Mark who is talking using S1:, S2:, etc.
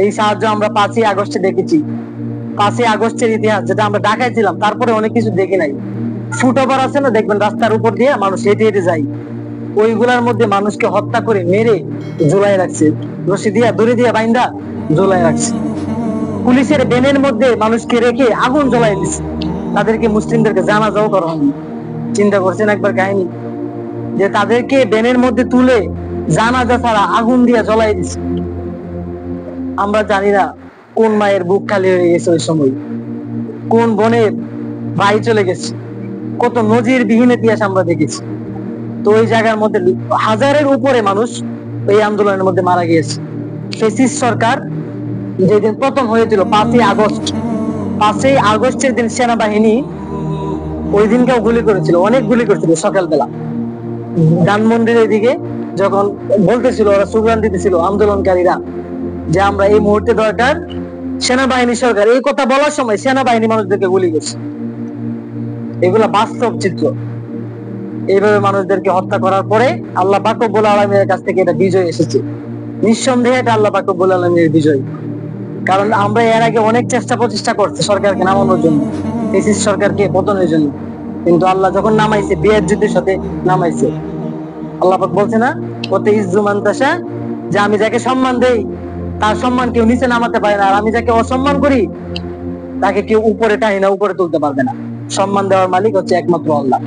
S1: এই সাহায্য আমরা 5ই আগস্টে দেখেছি। 5ই আগস্টের ইতিহাস যেটা আমরা ঢাকায় ছিলাম, তারপরে অনেক কিছু দেখি নাই। ফুটওভার আছে না, দেখবেন রাস্তার উপর দিয়ে মানুষ হেঁটে হেঁটে যায়, ওইগুলার মধ্যে মানুষকে হত্যা করে মেরে ঝুলাই রাখছে, রশি দিয়া দড়ি দিয়া বাইন্দা ঝুলাই রাখছে। পুলিশের ভ্যানের মধ্যে মানুষকে রেখে আগুন জ্বলাই দিচ্ছে, তাদেরকে মুসলিমদেরকে জানাজাও করা হয়নি। চিন্তা করছেন একবার কাহিনী, যে তাদেরকে ভ্যানের মধ্যে তুলে জানাজা ছাড়া আগুন দিয়ে জ্বলাই দিচ্ছে। আমরা জানি না কোন মায়ের বুক খালি হয়ে গেছে ওই সময়, কোন বোনের ভাই চলে গেছে, কত নজির বিহীন ইতিহাস আমরা দেখেছি। তো ওই জায়গার মধ্যে হাজারের উপরে মানুষ এই আন্দোলনের মধ্যে মারা গিয়েছে। ফ্যাসিস্ট সরকার যেদিন প্রথম হয়েছিল 5ই আগস্ট, 5ই আগস্টের দিন সেনাবাহিনী ওই দিনকেও গুলি করেছিল, অনেক গুলি করেছিল সকালবেলা ধানমন্ডির দিকে, যখন বলতেছিল, ওরা স্লোগান দিতেছিল আন্দোলনকারীরা যে আমরা এই মুহূর্তে দরকার সেনাবাহিনী সরকার। এই কথা বলার সময় সেনাবাহিনী মানুষদেরকে গুলি করছে। এগুলা বাস্তব চিত্র। এইভাবে মানুষদেরকে হত্যা করার পরে আল্লাহ পাক রব্বুল আলামিনের কাছ থেকে এটা বিজয় এসেছে। নিঃসন্দেহে এটা আল্লাহ পাক রব্বুল আলামিনের বিজয়। কারণ আমরা এর আগে অনেক চেষ্টা প্রচেষ্টা করছি সরকারকে নামানোর জন্য, ফ্যাসিস্ট সরকারকে পতনের জন্য, কিন্তু আল্লাহ যখন নামাইছে বিয়ের যুদ্ধের সাথে নামাইছে। আল্লাহ পাক বলছে না, ওতে ইজ্জু মান তাশা, যে আমি যাকে সম্মান দেই তার সম্মান কেউ নিচে নামাতে পারে না, আর আমি যাকে অসম্মান করি তাকে কেউ উপরে টানি না, উপরে তুলতে পারবে না। সম্মান দেওয়ার মালিক হচ্ছে একমাত্র আল্লাহ।